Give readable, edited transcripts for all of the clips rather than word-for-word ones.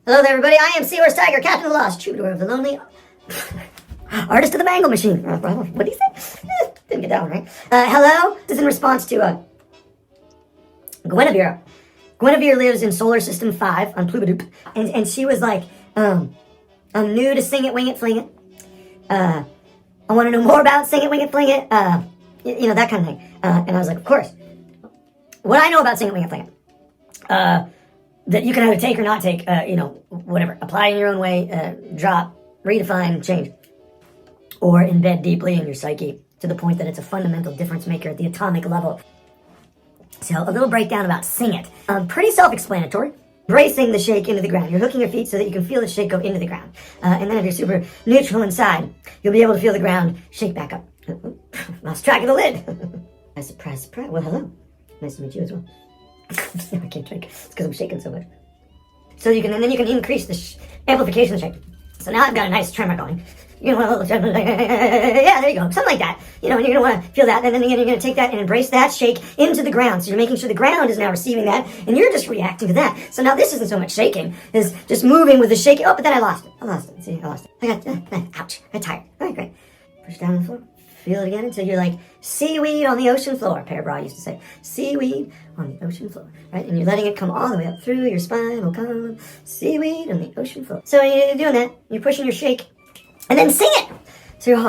Hello there, everybody. I am SiWiFliT Tiger, Captain of the Lost, Troubadour of the Lonely, Artist of the Mangle Machine. What did he say? Didn't get that one right. Hello. This is in response to Guinevere. Guinevere lives in Solar System 5 on Plubadoop, and she was like, I'm new to Sing It, Wing It, Fling It. I want to know more about Sing It, Wing It, Fling It. You know, that kind of thing. And I was like, of course. What I know about Sing It, Wing It, Fling It. That you can either take or not take, whatever. Apply in your own way, drop, redefine, change. Or embed deeply in your psyche to the point that it's a fundamental difference maker at the atomic level. So a little breakdown about Sing It. Pretty self-explanatory. Bracing the shake into the ground. You're hooking your feet so that you can feel the shake go into the ground. And then if you're super neutral inside, you'll be able to feel the ground shake back up. Lost track of the lid. Surprise. Well, hello. Nice to meet you as well. I can't drink. It's because I'm shaking so much. So you can, and then you can increase the amplification of the shake. So now I've got a nice tremor going. You know, yeah, there you go. Something like that. You know, and you're going to want to feel that, and then you're going to take that and embrace that shake into the ground. So you're making sure the ground is now receiving that, and you're just reacting to that. So now this isn't so much shaking, it's just moving with the shaking. Oh, but then I lost it. See, I lost it. I got, ouch, I got tired. All right, great. Push down on the floor. Feel it again until you're like seaweed on the ocean floor. Per Bra used to say, seaweed on the ocean floor, right? And you're letting it come all the way up through your spinal column. Seaweed on the ocean floor. So you're doing that. You're pushing your shake, and then sing it. So you're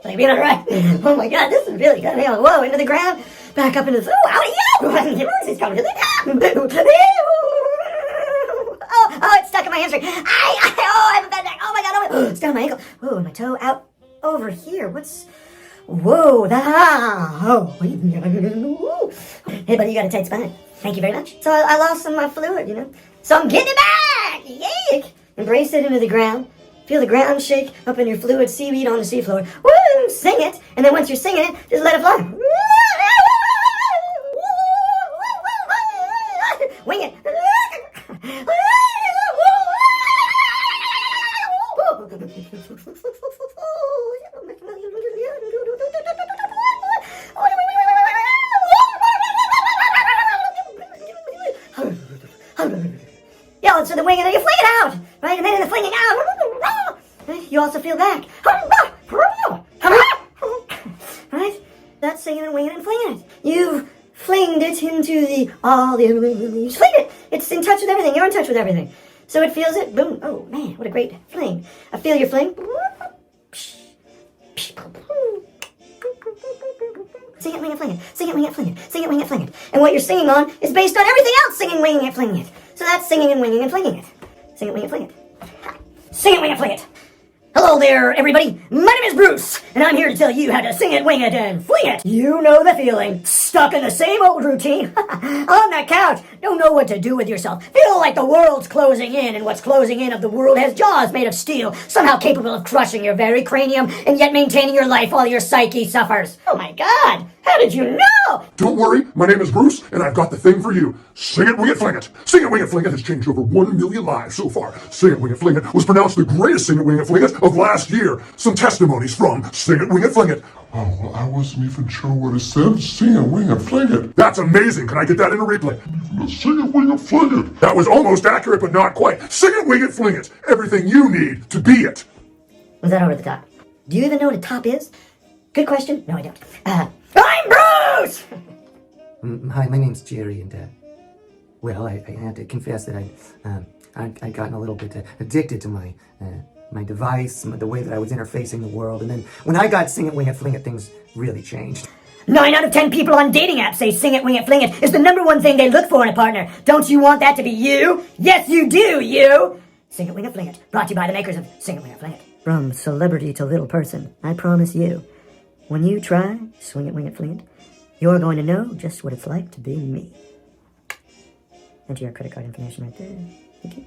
like being all right. Oh my God, this is really good. Whoa, into the ground. Back up into the... Oh, out of you! It's coming to the... Oh, it's stuck in my hamstring. I have a bad neck. Oh my God, oh, it's down my ankle. Whoa, my toe out over here. What's... Whoa, Hey, buddy, you got a tight spine. Thank you very much. So I lost some of my fluid, you know. So I'm getting it back! Yay! Embrace it into the ground. Feel the ground shake up in your fluid, seaweed on the seafloor. Woo! Sing it. And then once you're singing it, just let it fly. Wing it. Yeah, so the wing and then you fling it out, right? And then in the flinging out, you also feel back. Right? That's singing and winging and flinging it. You've flinged it into the you fling it. It's in touch with everything. You're in touch with everything. So it feels it. Boom. Oh man, what a great fling. I feel your fling. Sing it, wing it, fling it. Sing it, wing it, fling it. Sing it, wing it, fling it. And what you're singing on is based on everything else singing, winging it, flinging it. So that's singing and winging and flinging it. Sing it, wing it, fling it. Sing it, wing it, fling it. Hello there, everybody. My name is Bruce, and I'm here to tell you how to sing it, wing it, and fling it. You know the feeling. Stuck in the same old routine. On that couch. Don't know what to do with yourself. Feel like the world's closing in, and what's closing in of the world has jaws made of steel, somehow capable of crushing your very cranium, and yet maintaining your life while your psyche suffers. Oh my God. How did you know? Don't worry, my name is Bruce, and I've got the thing for you. Sing it, wing it, fling it. Sing it, wing it, fling it has changed over 1 million lives so far. Sing it, wing it, fling it was pronounced the greatest Sing it, wing it, fling it of last year. Some testimonies from Sing it, wing it, fling it. Oh, well, I wasn't even sure what it said. Sing it, wing it, fling it. That's amazing. Can I get that in a replay? Sing it, wing it, fling it. That was almost accurate, but not quite. Sing it, wing it, fling it. Everything you need to be it. Was that over the top? Do you even know what a top is? Good question. No, I don't. I'm Bruce! Hi, my name's Jerry, and well, I had to confess that I'd gotten a little bit addicted to my device, the way that I was interfacing the world, and then when I got Sing It, Wing It, Fling It, things really changed. 9 out of 10 people on dating apps say Sing It, Wing It, Fling It is the #1 thing they look for in a partner. Don't you want that to be you? Yes, you do, you! Sing It, Wing It, Fling It. Brought to you by the makers of Sing It, Wing It, Fling It. From celebrity to little person, I promise you, when you try Swing It, Wing It, Fling It, you're going to know just what it's like to be me. Enter your credit card information right there. Thank you.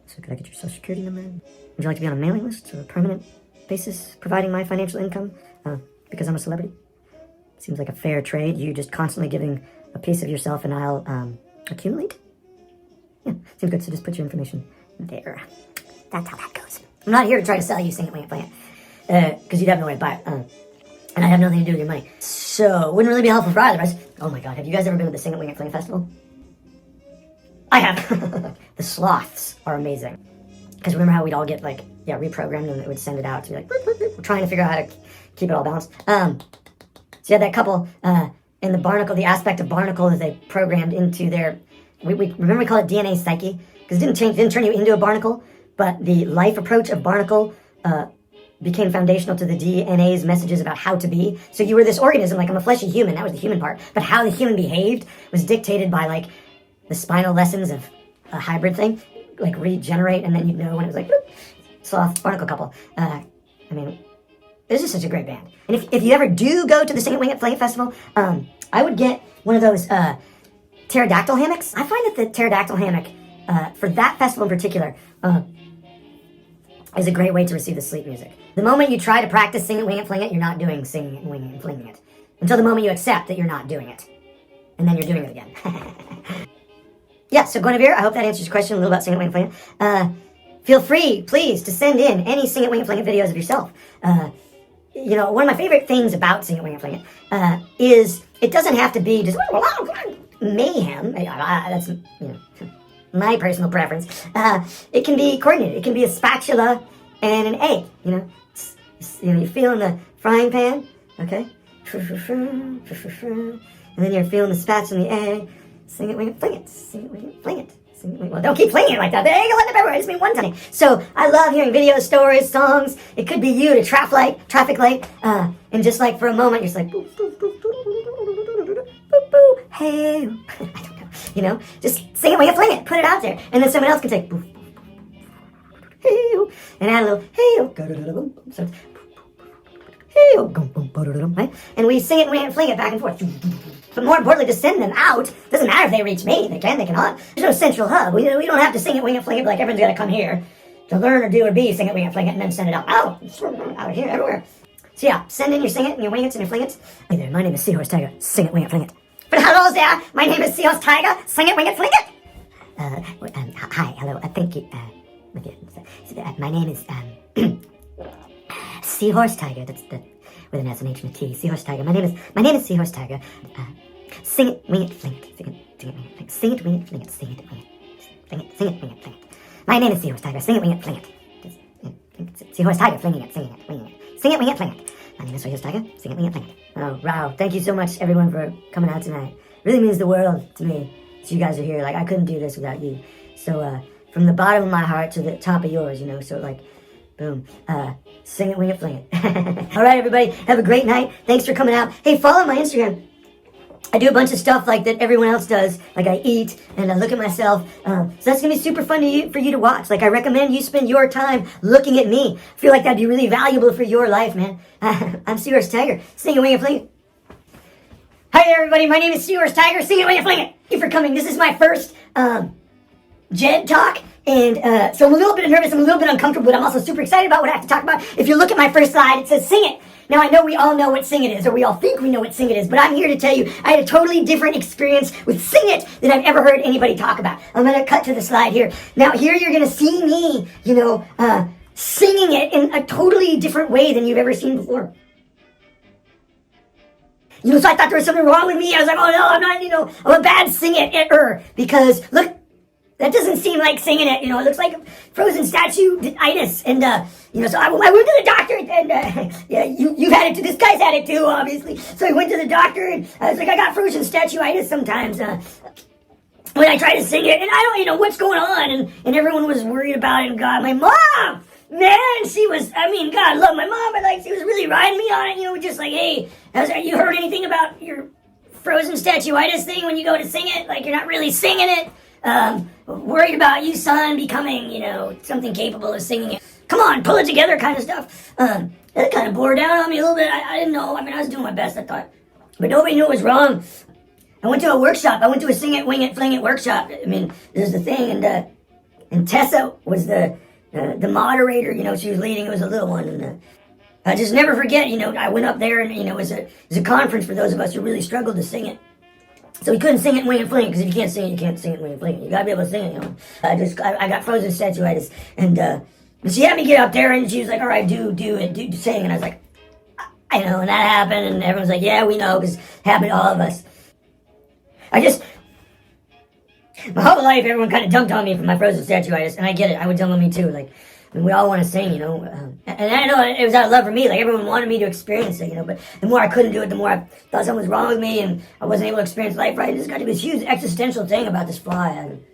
So could I get your social security number? Would you like to be on a mailing list or a permanent basis, providing my financial income because I'm a celebrity? Seems like a fair trade. You just constantly giving a piece of yourself and I'll accumulate? Yeah, seems good. So just put your information there. That's how that goes. I'm not here to try to sell you Sing It, Wing It, Fling It, because you'd have no way to buy it. and I'd have nothing to do with your money. So, it wouldn't really be helpful for either of us. Oh my god, have you guys ever been to the Sing It, Wing It, Fling It festival? I have. The sloths are amazing. Because remember how we'd all get, like, reprogrammed and it would send it out to be like, we're trying to figure out how to keep it all balanced. So you had that couple, in the barnacle, the aspect of barnacle is they programmed into their, we remember we call it DNA psyche, because it didn't turn you into a barnacle, but the life approach of barnacle, became foundational to the DNA's messages about how to be. So you were this organism, like I'm a fleshy human, that was the human part, but how the human behaved was dictated by, like, the spinal lessons of a hybrid thing, like regenerate, and then you'd know when it was like, whoop, sloth, barnacle couple. I mean, this is such a great band. And if you ever do go to the Sing It, Wing It, Fling It festival, I would get one of those pterodactyl hammocks. I find that the pterodactyl hammock, for that festival in particular, is a great way to receive the sleep music. The moment you try to practice Sing It, Wing It, Fling It, you're not doing Singing It, Winging It, and Flinging It. Until the moment you accept that you're not doing it. And then you're doing it again. Yeah, so Guinevere, I hope that answers your question a little about Sing It, Wing It, Fling It. Feel free, please, to send in any Sing It, Wing It, Fling It videos of yourself. You know, one of my favorite things about Sing It, Wing It, Fling It is it doesn't have to be just mayhem. That's, you know, my personal preference. It can be coordinated. It can be a spatula and an egg, you know. You feel in the frying pan, okay? And then you're feeling the spatula and the egg. Sing it, wing it, fling it. Sing it, wing it, fling it. Sing it, wing it. Well, don't keep flinging it like that. They ain't gonna let it everywhere. I just mean one time. So I love hearing videos, stories, songs. It could be you at a traffic light, and just like for a moment, you're just like, boop, boop, boop, boop, boop, boop, hey. I don't know. You know, just sing it, wing it, fling it. Put it out there, and then someone else can take boop, boop, boop, hey, and add a little hey. So right? And we sing it, wing it, fling it back and forth. But more importantly, to send them out, doesn't matter if they reach me, they cannot. There's no central hub. We don't have to sing it, wing it, fling it, like everyone's got to come here to learn or do or be, sing it, wing it, fling it, and then send it out here, everywhere. So yeah, send in your sing it and your wing it and your fling it. Hey there, my name is Seahorse Tiger, sing it, wing it, fling it. But hello there, my name is Seahorse Tiger, sing it, wing it, fling it. Hi, hello, thank you. My name is, Seahorse Tiger, that's the, with an S and H and a T, Seahorse Tiger. My name is Seahorse Tiger. Sing it, wing it, fling it, sing it, wing it, fling it, sing it, wing it, fling it, sing it, wing it, sing it, wing it, fling it. My name is Seahorse Tiger. Sing it, wing it, fling it. Seahorse Tiger, flinging it, singing it, winging it. Sing it, wing it, fling it. My name is Seahorse Tiger. Sing it, wing it, fling it. Oh, wow. Thank you so much, everyone, for coming out tonight. It really means the world to me that you guys are here. Like, I couldn't do this without you. So, from the bottom of my heart to the top of yours, you know, so like, boom. Sing it, wing it, fling it. All right, everybody. Have a great night. Thanks for coming out. Hey, follow my Instagram. I do a bunch of stuff like that everyone else does. Like I eat and I look at myself. So that's going to be super fun for you to watch. Like I recommend you spend your time looking at me. I feel like that'd be really valuable for your life, man. I'm Seahorse Tiger. Sing it, wing it, fling it. Hi there, everybody. My name is Seahorse Tiger. Sing it, wing it, fling it. Thank you for coming. This is my first JED talk. And so I'm a little bit nervous, I'm a little bit uncomfortable, but I'm also super excited about what I have to talk about. If you look at my first slide, it says sing it. Now I know we all know what sing it is, or we all think we know what sing it is, but I'm here to tell you I had a totally different experience with sing it than I've ever heard anybody talk about. I'm going to cut to the slide here. Now here you're going to see me, you know, singing it in a totally different way than you've ever seen before. You know, so I thought there was something wrong with me. I was like, oh no, I'm not, you know, I'm a bad sing-it-er, because look, that doesn't seem like singing it, you know, it looks like frozen statue-itis, and, you know, so I went to the doctor, and, yeah, you've had it too, this guy's had it too, obviously, so I went to the doctor, and I was like, I got frozen statue-itis sometimes, when I try to sing it, and I don't, you know, what's going on, and everyone was worried about it, and God, my mom, man, she was, I mean, God, I love my mom, but, like, she was really riding me on it, you know, just like, hey, you heard anything about your frozen statue-itis thing when you go to sing it? Like, you're not really singing it? Worried about you, son, becoming, you know, something capable of singing it. Come on, pull it together kind of stuff. That kind of bore down on me a little bit. I didn't know. I mean, I was doing my best, I thought. But nobody knew it was wrong. I went to a workshop. I went to a sing it, wing it, fling it workshop. I mean, this is the thing. And Tessa was the moderator, you know, she was leading. It was a little one. And I just never forget, you know, I went up there and, you know, it was a conference for those of us who really struggled to sing it. So we couldn't sing it, wing and fling, because if you can't sing it, you can't sing it, wing and fling. You gotta be able to sing it, you know. I got frozen statue-itis, and she had me get up there, and she was like, all right, do sing, and I was like, you know, and that happened, and everyone's like, yeah, we know, because it happened to all of us. My whole life, everyone kind of dumped on me for my frozen statuitis, and I get it. I would dump on me too. Like, I mean, we all want to sing, you know. And I know it was out of love for me. Like, everyone wanted me to experience it, you know. But the more I couldn't do it, the more I thought something was wrong with me, and I wasn't able to experience life right. And this got to be this huge existential thing about this fly. And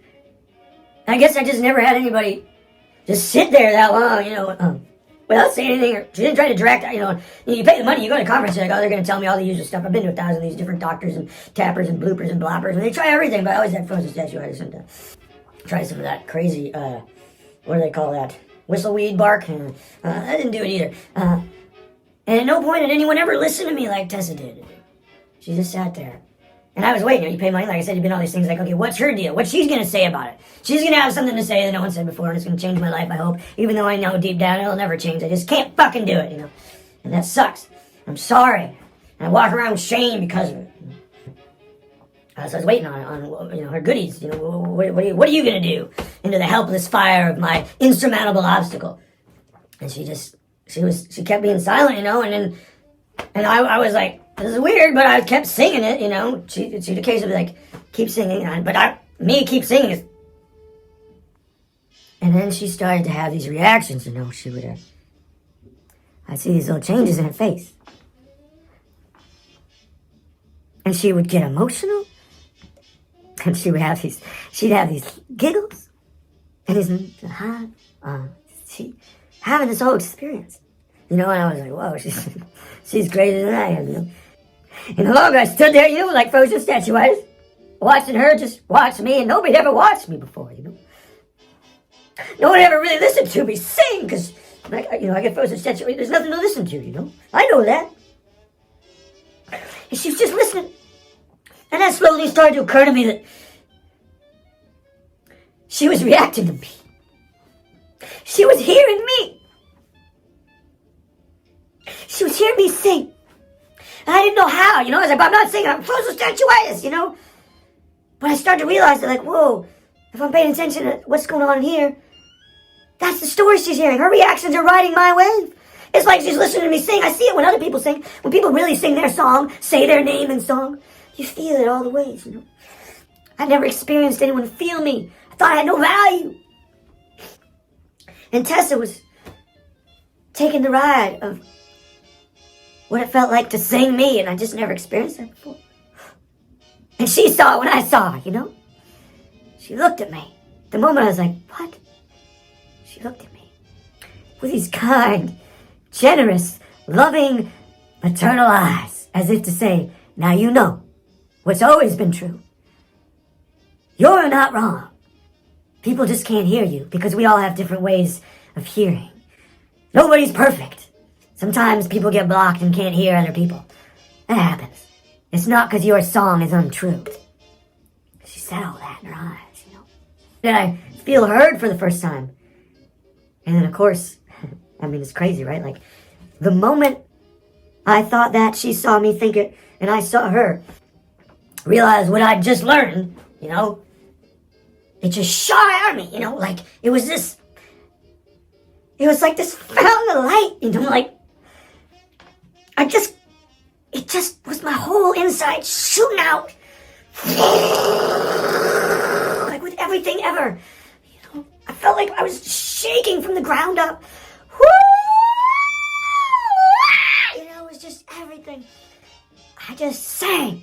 I guess I just never had anybody just sit there that long, you know, without saying anything. Or she didn't try to direct, you know. You pay the money, you go to a conference, you're like, oh, they're going to tell me all the usual stuff. I've been to 1,000 of these different doctors and tappers and bloopers and bloppers, and they try everything, but I always had frozen statuitis. And try some of that crazy, what do they call that? Whistleweed bark? I didn't do it either. And at no point did anyone ever listen to me like Tessa did. She just sat there. And I was waiting. You pay money, like I said, you've been all these things like, okay, what's her deal? What's she's going to say about it? She's going to have something to say that no one said before, and it's going to change my life, I hope. Even though I know deep down it'll never change. I just can't fucking do it, you know? And that sucks. I'm sorry. And I walk around with shame because of it. So I was waiting on you know, her goodies. You know, what are you going to do into the helpless fire of my insurmountable obstacle? And she kept being silent, you know, and I was like, this is weird, but I kept singing it, you know. She'd occasionally like, keep singing, but me keep singing it. And then she started to have these reactions, you know. She would, I'd see these little changes in her face. And she would get emotional. And she'd have these giggles. And she having this whole experience. You know, and I was like, whoa, she's greater than I am, you know. And the longer I stood there, you know, like frozen statuitis, watching her just watch me, and nobody ever watched me before, you know. No one ever really listened to me sing, because, you know, I get frozen statuitis, there's nothing to listen to, you know. I know that. And she was just listening. And that slowly started to occur to me that she was reacting to me. She was hearing me. She was hearing me sing. And I didn't know how, you know. I was like, but I'm not singing, I'm frozen statuitis, you know. But I started to realize that, like, whoa, if I'm paying attention to what's going on here, that's the story she's hearing. Her reactions are riding my wave. It's like she's listening to me sing. I see it when other people sing. When people really sing their song, say their name in song, you feel it all the ways, you know. I never experienced anyone feel me. I thought I had no value. And Tessa was taking the ride of what it felt like to sing me, and I just never experienced that before. And she saw it when I saw it, you know. She looked at me. The moment I was like, what? She looked at me with these kind, generous, loving, maternal eyes, as if to say, now you know what's always been true. You're not wrong. People just can't hear you because we all have different ways of hearing. Nobody's perfect. Sometimes people get blocked and can't hear other people. That happens. It's not because your song is untrue. She said all that in her eyes, you know. Then I feel heard for the first time. And then, of course, I mean, it's crazy, right? Like, the moment I thought that, she saw me think it, and I saw her realize what I'd just learned, you know. It just shot out of me, you know, like, it was like this fountain of light, you know, like, it just was my whole inside shooting out, like with everything ever, you know. I felt like I was shaking from the ground up, you know, it was just everything. I just sang.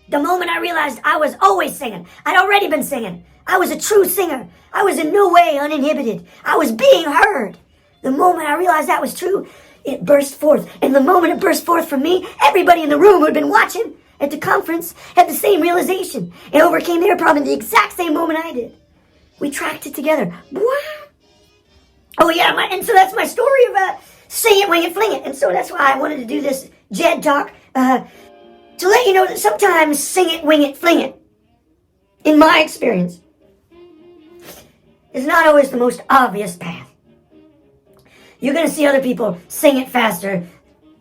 The moment I realized I was always singing, I'd already been singing. I was a true singer. I was in no way uninhibited. I was being heard. The moment I realized that was true, it burst forth. And the moment it burst forth from me, everybody in the room who had been watching at the conference had the same realization and overcame their problem in the exact same moment I did. We tracked it together. Oh yeah, and so that's my story of Sing It, Wing It, Fling It. And so that's why I wanted to do this Jed talk, to let you know that sometimes sing it, wing it, fling it, in my experience, is not always the most obvious path. You're going to see other people sing it faster,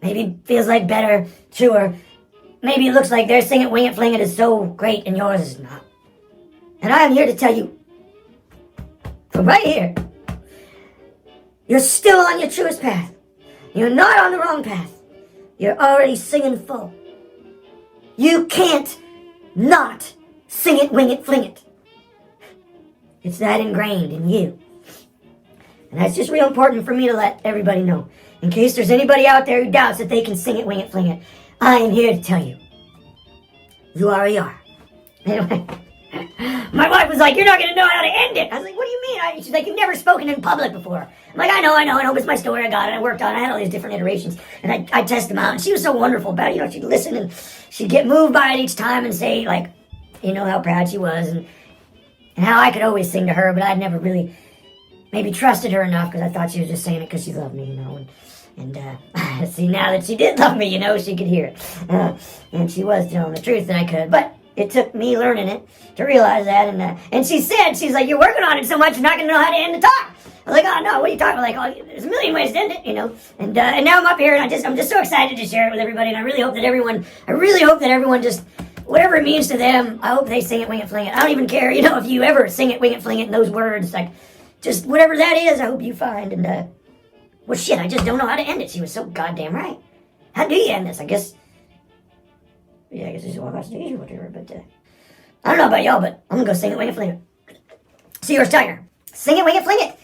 maybe feels like better, truer, maybe it looks like their sing it, wing it, fling it is so great and yours is not. And I am here to tell you, from right here, you're still on your truest path. You're not on the wrong path. You're already singing full. You can't not sing it, wing it, fling it. It's that ingrained in you. And that's just real important for me to let everybody know. In case there's anybody out there who doubts that they can sing it, wing it, fling it, I am here to tell you. You already are. Anyway, my wife was like, you're not going to know how to end it. I was like, what do you mean? She's like, you've never spoken in public before. I'm like, I know, but it's my story. I got it. I worked on it. I had all these different iterations. And I test them out. And she was so wonderful about it. You know, she'd listen and she'd get moved by it each time and say, like, you know, how proud she was and how I could always sing to her, but I'd never really maybe trusted her enough because I thought she was just saying it because she loved me, you know. And see, now that she did love me, you know, she could hear it. And she was telling the truth that I could. But it took me learning it to realize that. And she said, she's like, you're working on it so much, you're not going to know how to end the talk. I was like, oh, no, what are you talking about? Like, oh, there's a million ways to end it, you know. And now I'm up here, and I'm just so excited to share it with everybody. And I really hope that everyone just, whatever it means to them, I hope they sing it, wing it, fling it. I don't even care, you know, if you ever sing it, wing it, fling it in those words. Like, just whatever that is, I hope you find. And, well, shit, I just don't know how to end it. She was so goddamn right. How do you end this? I guess you just walk off stage or whatever, but I don't know about y'all, but I'm gonna go sing it, wing it, fling it. See yours, Tiger. Sing it, wing it, fling it.